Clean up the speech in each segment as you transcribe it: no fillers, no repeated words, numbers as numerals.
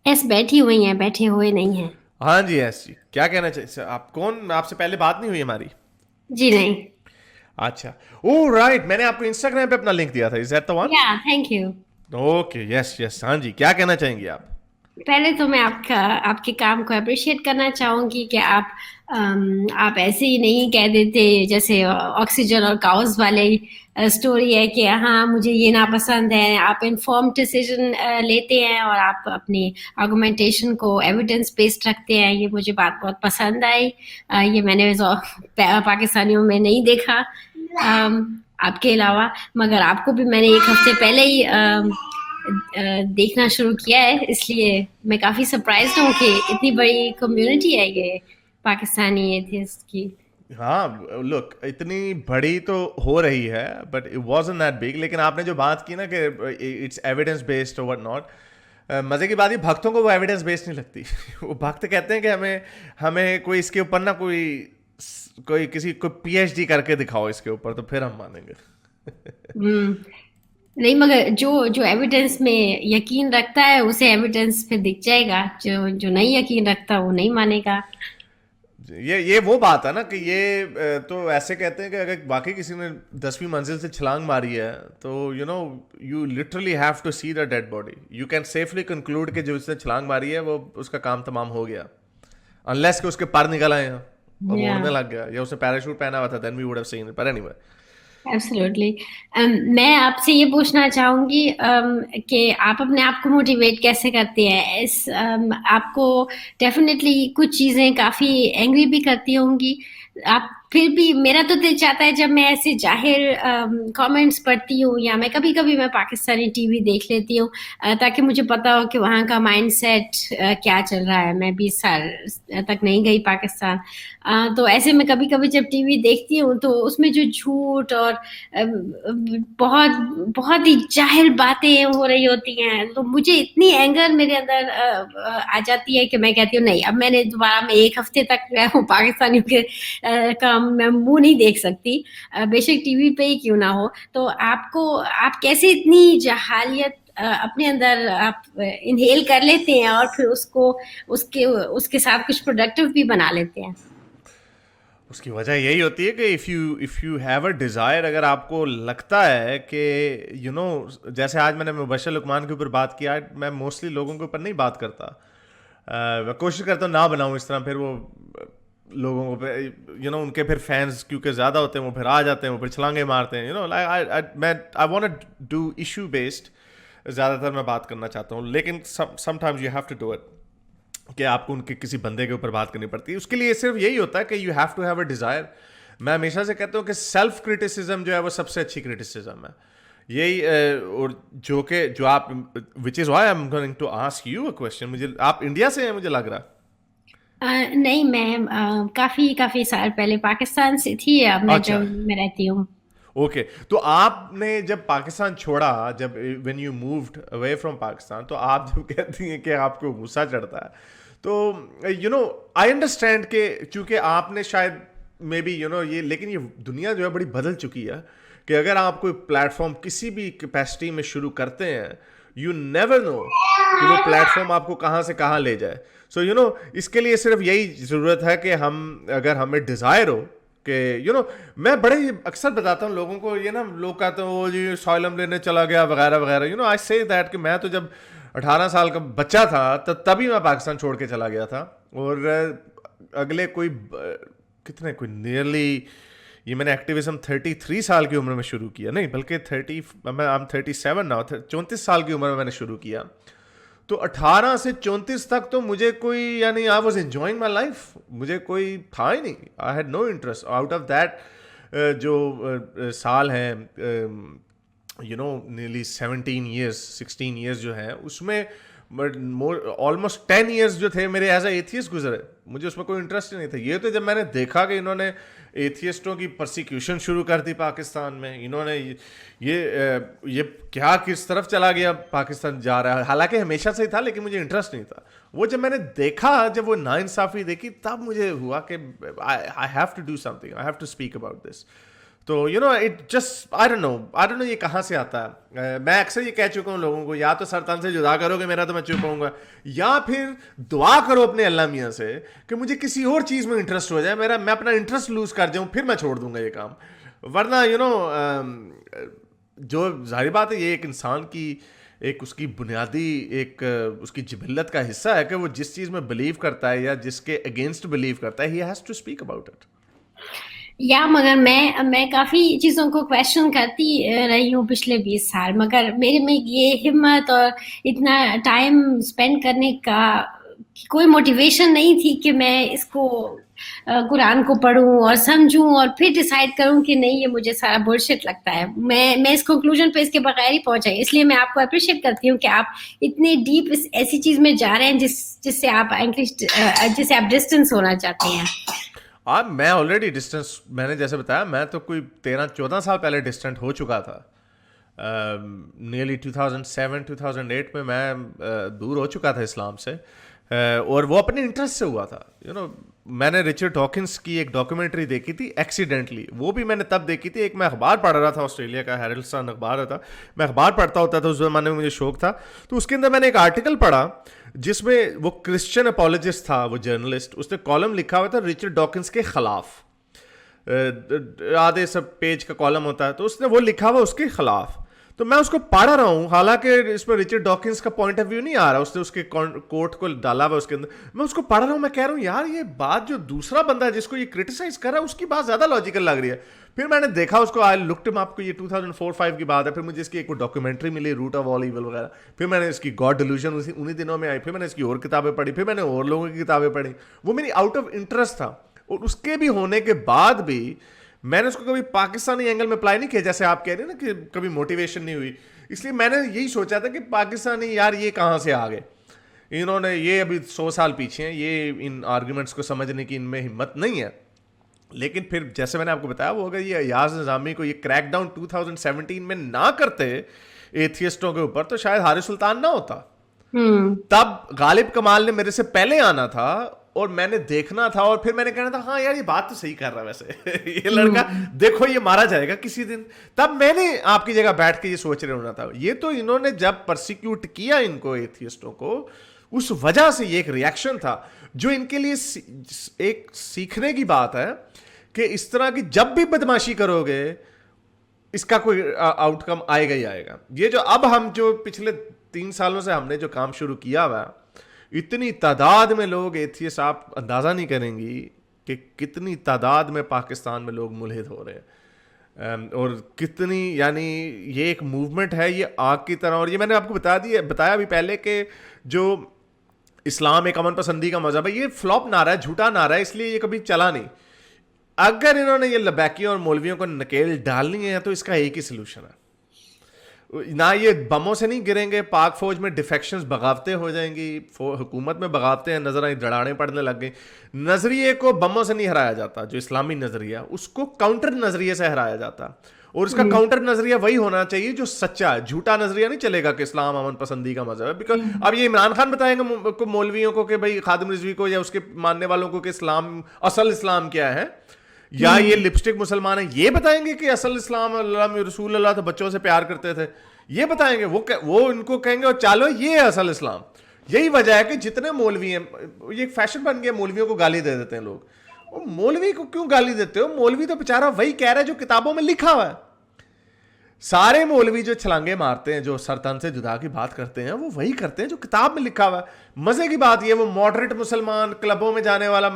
S بیٹھی ہوئی ہیں، بیٹھے ہوئے نہیں ہیں. ہاں جی یس جی، کیا کہنا چاہیے آپ کون؟ آپ سے پہلے بات نہیں ہوئی ہماری؟ جی نہیں. اچھا، او رائٹ، میں نے آپ کو انسٹاگرام پہ اپنا لنک دیا تھا، از دیٹ the one؟ یا تھینک یو. اوکے یس یس، ہاں جی، کیا کہنا چاہیں گے آپ؟ پہلے تو میں آپ کے کام کو اپریشیٹ کرنا چاہوں گی کہ آپ ایسے ہی نہیں کہہ دیتے جیسے آکسیجن اور کاؤز والے اسٹوری ہے کہ ہاں مجھے یہ ناپسند ہے. آپ انفارم ڈیسیژن لیتے ہیں اور آپ اپنی آرگومنٹیشن کو ایویڈنس بیسڈ رکھتے ہیں. یہ مجھے بات بہت پسند آئی. یہ میں نے پاکستانیوں میں نہیں دیکھا آپ کے علاوہ. مگر آپ کو بھی میں نے ایک ہفتے پہلے ہی دیکھنا شروع کیا ہے، اس لیے میں کافی سرپرائزڈ ہوں کہ اتنی بڑی کمیونٹی ہے یہ پاکستانی ایتھیسٹ کی. ہاں لک، اتنی بڑی تو ہو رہی ہے but it wasn't that big. لیکن آپ نے جو بات کی نا کہ اٹس ایویڈنس بیسڈ اور وٹ ناٹ، مزے کی بات یہ بھکتوں کو وہ ایویڈنس بیسڈ نہیں لگتی. وہ بھکت کہتے ہیں کہ ہمیں کوئی اس کے اوپر نا کوئی کسی کو پی ایچ ڈی کر کے دکھاؤ اس کے اوپر، تو پھر ہم مانیں گے. ہوں. نہیں مگر جو ایویڈنس میں یقین رکھتا ہے اسے ایویڈنس پہ دکھ جائے گا. جو نہیں یقین رکھتا وہ نہیں مانے گا. یہ وہ بات ہے نا کہ یہ تو ایسے کہتے ہیں کہ اگر واقعی کسی نے 10ویں منزل سے چھلانگ ماری ہے تو you literally have to see the dead body. You can safely conclude کہ جو اس نے چھلانگ ماری ہے وہ اس کا کام تمام ہو گیا، انلیس کہ اس کے پر نکل آئے ہیں اور وہ یا اڑنے لگ گیا، یا اس نے پیراشوٹ پہنا ہوا تھا، then we would have seen it. پر اینی وے، ایبسلیوٹلی. میں آپ سے یہ پوچھنا چاہوں گی کہ آپ اپنے آپ کو موٹیویٹ کیسے کرتے ہیں. آپ کو ڈیفینیٹلی کچھ چیزیں کافی اینگری بھی کرتی ہوں گی. آپ پھر بھی میرا تو دل چاہتا ہے جب میں ایسے ظاہر کامنٹس پڑھتی ہوں یا میں کبھی کبھی میں پاکستانی ٹی وی دیکھ لیتی ہوں تاکہ مجھے پتا ہو کہ وہاں کا مائنڈ سیٹ کیا چل رہا ہے. میں 20 سال تک نہیں گئی پاکستان. تو ایسے میں کبھی کبھی جب ٹی وی دیکھتی ہوں تو اس میں جو جھوٹ اور بہت بہت ہی جاہل باتیں ہو رہی ہوتی ہیں تو مجھے اتنی اینگر میرے اندر آ جاتی ہے کہ میں کہتی ہوں نہیں، اب میں نے دوبارہ میں ایک ہفتے تک جو ہے وہ پاکستانیوں کے کام میں منہ نہیں دیکھ سکتی، بے شک ٹی وی پہ ہی کیوں نہ ہو. تو آپ کیسے اتنی جہالیت اپنے اندر آپ انہیل کر لیتے ہیں اور پھر اس کے ساتھ کچھ پروڈکٹیو بھی بنا لیتے ہیں؟ اس کی وجہ یہی ہوتی ہے کہ if you have a Dzire, اگر آپ کو لگتا ہے کہ جیسے آج میں نے مبشر لقمان کے اوپر بات کیا، میں موسٹلی لوگوں کے اوپر نہیں بات کرتا. میں کوشش کرتا ہوں نہ بناؤں اس طرح، پھر وہ لوگوں کو پہ ان کے پھر فینس کیونکہ زیادہ ہوتے ہیں، وہ پھر آ جاتے ہیں، وہ پھر چھلانگے مارتے ہیں. میں I want do issue based زیادہ تر میں بات کرنا چاہتا ہوں. لیکن sometimes you have to do it کہ آپ کو ان کے کسی بندے کے اوپر بات کرنی پڑتی ہے. اس کے لیے صرف یہی ہوتا ہے کہ you have to have a desire. میں ہمیشہ سے کہتا ہوں کہ سیلف کرٹیسزم جو ہے وہ سب سے اچھی کرٹیسزم ہے. یہی اور جو آپ which is why I am going to ask you a question. آپ انڈیا سے ہیں مجھے لگ رہا. نہیں، میں کافی کافی سال پہلے پاکستان سے تھی. اب میں اچھا، جرمنی میں رہتی ہوں. اوکے. تو آپ نے جب پاکستان چھوڑا، جب when you moved away from Pakistan, تو آپ جب کہتی ہیں کہ آپ کو غصہ چڑھتا ہے، تو آئی انڈرسٹینڈ کہ چونکہ آپ نے شاید مے بی یہ، لیکن یہ دنیا جو ہے بڑی بدل چکی ہے کہ اگر آپ کوئی پلیٹ فارم کسی بھی کیپیسٹی میں شروع کرتے ہیں، یو نیور نو کہ وہ پلیٹ فارم آپ کو کہاں سے کہاں لے جائے. سو اس کے لیے صرف یہی ضرورت ہے کہ اگر ہمیں ڈیزائر ہو کہ میں بڑے اکثر بتاتا ہوں لوگوں کو، یہ نا لوگ کہتے ہیں وہ جی سائلم لینے چلا گیا وغیرہ وغیرہ. آئی سے دیٹ کہ میں تو جب 18 سال کا بچہ تھا تبھی میں پاکستان چھوڑ کے چلا گیا تھا. اور اگلے کوئی نیئرلی، یہ میں نے ایکٹیویزم 33 سال کی عمر میں شروع کیا، نہیں بلکہ 37 نا، 34 سال کی عمر میں نے شروع کیا. تو 18 سے 34 تک تو مجھے کوئی I was enjoying my life. مجھے کوئی تھا ہی نہیں، I had no interest out of that. جو سال ہیں نیرلی 17 ایئرس 16 ایئرس جو ہیں، اس میں آلموسٹ 10 ایئرس جو تھے میرے ایز اے ایتھیسٹ گزرے. مجھے اس میں کوئی انٹرسٹ ہی نہیں تھا. یہ تو جب میں نے دیکھا کہ انہوں نے ایتھیسٹوں کی پرسیکیوشن شروع کر دی پاکستان میں، انہوں نے یہ کیا کس طرف چلا گیا پاکستان جا رہا ہے. حالانکہ ہمیشہ سے ہی تھا لیکن مجھے انٹرسٹ نہیں تھا. وہ جب میں نے دیکھا، جب وہ ناانصافی دیکھی، تب مجھے ہوا کہ I have to do something, I have to speak about this. تو you know it just I don't know یہ کہاں سے آتا ہے. میں اکثر یہ کہہ چکا ہوں لوگوں کو, یا تو سر تن سے جدا کرو گے میرا تو میں چپ ہوں گا, یا پھر دعا کرو اپنے اللہ میاں سے کہ مجھے کسی اور چیز میں انٹرسٹ ہو جائے, میں اپنا انٹرسٹ لوز کر جاؤں, پھر میں چھوڑ دوں گا یہ کام. ورنہ یو نو جو ظاہری بات ہے یہ ایک انسان کی ایک اس کی بنیادی ایک اس کی جبلت کا حصہ ہے کہ وہ جس چیز میں بلیو کرتا ہے یا جس کے اگینسٹ بلیو کرتا ہے, he has to speak about it. یا مگر میں کافی چیزوں کو کویشچن کرتی رہی ہوں پچھلے 20 سال, مگر میرے میں یہ ہمت اور اتنا ٹائم اسپینڈ کرنے کا کوئی موٹیویشن نہیں تھی کہ میں اس کو قرآن کو پڑھوں اور سمجھوں اور پھر ڈیسائیڈ کروں کہ نہیں یہ مجھے سارا بلشٹ لگتا ہے. میں اس کنکلوژن پہ اس کے بغیر ہی پہنچائی, اس لیے میں آپ کو اپریشیٹ کرتی ہوں کہ آپ اتنے ڈیپ ایسی چیز میں جا رہے ہیں جس سے آپ ڈسٹینس ہونا چاہتے ہیں. میں آلریڈی ڈسٹینس, میں نے جیسے بتایا میں تو کوئی 13-14 سال پہلے ڈسٹینٹ ہو چکا تھا. نیئرلی 2007-2008 میں دور ہو چکا تھا اسلام سے, اور وہ اپنے انٹرسٹ سے ہوا تھا. یو نو میں نے رچرڈ ڈاکنس کی ایک ڈاکیومنٹری دیکھی تھی ایکسیڈنٹلی, وہ بھی میں نے تب دیکھی تھی. ایک میں اخبار پڑھ رہا تھا, آسٹریلیا کا ہیرلڈ سن اخبار تھا, میں اخبار پڑھتا ہوتا تھا اس زمانے میں, مجھے شوق تھا. تو اس کے اندر میں نے ایک آرٹیکل پڑھا جس میں وہ کرسچن اپولوجسٹ تھا, وہ جرنلسٹ, اس نے کالم لکھا ہوا تھا رچرڈ ڈاکنس کے خلاف. آدھے سب پیج کا کالم ہوتا ہے, تو اس نے وہ لکھا ہوا اس کے خلاف. تو میں اس کو پڑھ رہا ہوں, حالانکہ اس میں رچرڈ ڈاکنس کا پوائنٹ آف ویو نہیں آ رہا, اس نے اس کے کوٹ کو ڈالا ہوا اس کے اندر. میں اس کو پڑھ رہا ہوں, میں کہہ رہا ہوں یار یہ بات جو دوسرا بندہ ہے جس کو یہ کرٹیسائز کر رہا ہے اس کی بات زیادہ لاجیکل لگ رہی ہے. پھر میں نے دیکھا اس کو, آئی لکڈ ہم, آپ کو یہ 2004-5 کی بات ہے. پھر مجھے اس کی ایک ڈاکیومنٹری ملی, روٹ آف آل ایول وغیرہ. پھر میں نے اس کی گاڈ ڈیلوژن انہیں دنوں میں آئی. پھر میں نے اس کی اور کتابیں پڑھی, پھر میں نے اور لوگوں کی کتابیں پڑھی. وہ میری آؤٹ آف انٹرسٹ تھا, اور اس کے بھی ہونے کے بعد بھی میں نے اس کو کبھی پاکستانی اینگل میں اپلائی نہیں کیا, جیسے آپ کہہ رہے ہیں نا کہ کبھی موٹیویشن نہیں ہوئی. اس لیے میں نے یہی سوچا تھا کہ پاکستانی یار یہ کہاں سے آ گئے, انہوں نے یہ ابھی 100 سال پیچھے ہیں, یہ ان آرگومنٹس کو سمجھنے کی ان میں ہمت نہیں ہے. لیکن پھر جیسے میں نے آپ کو بتایا, وہ اگر یہ ایاز نظامی کو یہ کریک ڈاؤن 2017 میں نہ کرتے ایتھیسٹوں کے اوپر, تو شاید حارث سلطان نہ ہوتا. تب غالب کمال نے میرے سے پہلے آنا تھا اور میں نے دیکھنا تھا, اور پھر میں نے کہنا تھا ہاں یار یہ بات تو صحیح کر رہا ہے ویسے یہ لڑکا دیکھو یہ مارا جائے گا کسی دن. تب میں نے آپ کی جگہ بیٹھ کے یہ سوچ رہے ہونا تھا. یہ تو انہوں نے جب پرسیکیوٹ کیا ان کو, ایتھیسٹوں کو, اس وجہ سے یہ ایک ریئیکشن تھا جو ان کے لیے ایک سیکھنے کی بات ہے کہ اس طرح کی جب بھی بدماشی کرو گے اس کا کوئی آؤٹ کم آئے گا ہی آئے گا. یہ جو اب ہم جو پچھلے 3 سالوں سے ہم نے جو کام شروع کیا ہوا, اتنی تعداد میں لوگ ایتھیسٹ, آپ اندازہ نہیں کریں گی کہ کتنی تعداد میں پاکستان میں لوگ ملحد ہو رہے ہیں, اور کتنی, یعنی یہ ایک موومنٹ ہے یہ آگ کی طرح. اور یہ میں نے آپ کو بتایا بھی پہلے کہ جو اسلام ایک امن پسندی کا مذہب ہے, یہ فلاپ نعرہ ہے, جھوٹا نعرہ ہے, اس لیے یہ کبھی چلا نہیں. اگر انہوں نے یہ لبیکیوں اور مولویوں کو نکیل ڈالنی ہے تو اس کا ایک ہی سلوشن ہے, نہ یہ بموں سے نہیں گریں گے. پاک فوج میں ڈیفیکشنز, بغاوتیں ہو جائیں گی, حکومت میں بغاوتیں ہیں نظر آئی, دڑاڑیں پڑنے لگ گئی. نظریے کو بموں سے نہیں ہرایا جاتا, جو اسلامی نظریہ اس کو کاؤنٹر نظریے سے ہرایا جاتا, اور اس کا کاؤنٹر نظریہ وہی ہونا چاہیے جو سچا ہے. جھوٹا نظریہ نہیں چلے گا کہ اسلام امن پسندی کا مذہب ہے. بیکاز اب یہ عمران خان بتائیں گے مولویوں کو کہ بھائی خادم رضوی کو یا اس کے ماننے والوں کو کہ اسلام, اصل اسلام کیا ہے, یا یہ لپسٹک مسلمان ہیں, یہ بتائیں گے کہ اصل اسلام اللہ رسول اللہ تو بچوں سے پیار کرتے تھے, یہ بتائیں گے. وہ ان کو کہیں گے اور چالو یہ اصل اسلام. یہی وجہ ہے کہ جتنے مولوی ہیں, یہ فیشن بن گیا, مولویوں کو گالی دے دیتے ہیں لوگ. وہ مولوی کو کیوں گالی دیتے ہو, مولوی تو بیچارہ وہی کہہ رہا ہے جو کتابوں میں لکھا ہوا ہے. سارے مولوی جو چھلانگے مارتے ہیں, جو سر تن سے جدا کی بات کرتے ہیں, وہ وہی کرتے ہیں جو کتاب میں لکھا ہوا ہے. مزے کی بات یہ, وہ ماڈریٹ مسلمان, کلبوں میں جانے والا,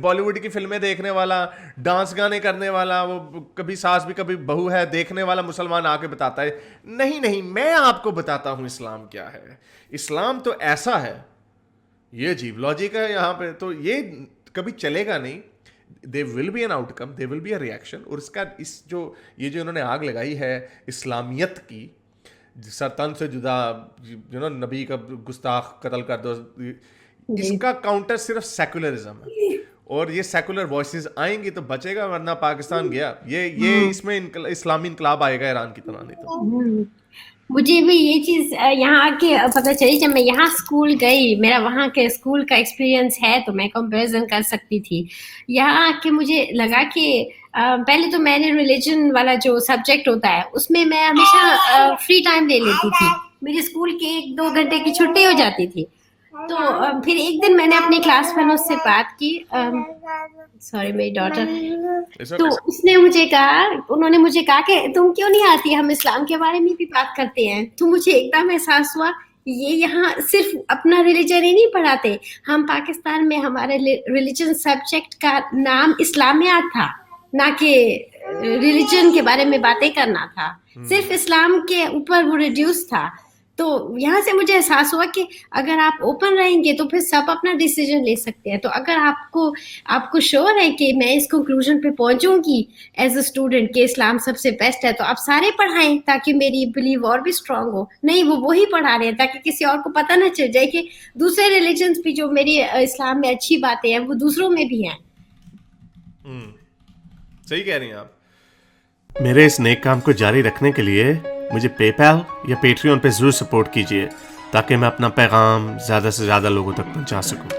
بالی ووڈ کی فلمیں دیکھنے والا, ڈانس گانے کرنے والا, وہ کبھی ساس بھی کبھی بہو ہے دیکھنے والا مسلمان آ کے بتاتا ہے نہیں میں آپ کو بتاتا ہوں اسلام کیا ہے. اسلام تو ایسا ہے, یہ عجیب لاجک ہے یہاں پہ, تو یہ کبھی چلے گا نہیں. there will be an outcome, there will be a reaction. اور اس کا یہ جو انہوں نے آگ لگائی ہے اسلامیت کی, سر تن سے جدا, نبی کا گستاخ قتل کر دو, اس کا کاؤنٹر صرف سیکولرزم ہے. اور یہ سیکولر وائسز آئیں گی تو بچے گا, ورنہ پاکستان گیا. یہ اس میں اسلامی انقلاب آئے گا ایران کی طرح. نہیں تو مجھے بھی یہ چیز یہاں آ کے پتہ چلی, جب میں یہاں اسکول گئی, میرا وہاں کے اسکول کا ایکسپیرینس ہے تو میں کمپیریزن کر سکتی تھی. یہاں آ کے مجھے لگا کہ پہلے تو میں نے ریلیجن والا جو سبجیکٹ ہوتا ہے اس میں میں ہمیشہ فری ٹائم لے لیتی تھی. میری اسکول کے 1-2 گھنٹے کی چھٹی ہو جاتی تھی. تو پھر ایک دن میں نے اپنی کلاس فیلو سے بات کی, سوری میری ڈاٹر, تو اس نے مجھے کہا, انہوں نے مجھے کہا کہ تم کیوں نہیں آتی, ہم اسلام کے بارے میں بھی بات کرتے ہیں. تو مجھے ایک دم احساس ہوا یہ یہاں صرف اپنا ریلیجن ہی نہیں پڑھاتے, ہم پاکستان میں ہمارے ریلیجن سبجیکٹ کا نام اسلامیات تھا, نہ کہ ریلیجن کے بارے میں باتیں کرنا تھا, صرف اسلام کے اوپر وہ ریڈیوس تھا. تو یہاں سے مجھے احساس ہوا کہ اگر آپ اوپن رہیں گے تو پھر سب اپنا ڈیسیجن لے سکتے ہیں. تو اگر آپ کو شور ہے کہ میں اس کنکلوژن پہ پہنچوں گی ایز اے اسٹوڈنٹ کہ اسلام سب سے بیسٹ ہے, تو آپ سارے پڑھائیں تاکہ میری بلیو اور بھی اسٹرانگ ہو. نہیں, وہ وہی پڑھا رہے ہیں تاکہ کسی اور کو پتہ نہ چل جائے کہ دوسرے ریلیجنس بھی جو میری اسلام میں اچھی باتیں ہیں وہ دوسروں میں بھی ہیں. صحیح کہہ رہی ہیں آپ. میرے اس نیک کام کو جاری رکھنے کے لیے مجھے پے پیل یا پیٹریون پہ ضرور سپورٹ کیجیے تاکہ میں اپنا پیغام زیادہ سے زیادہ لوگوں تک پہنچا سکوں.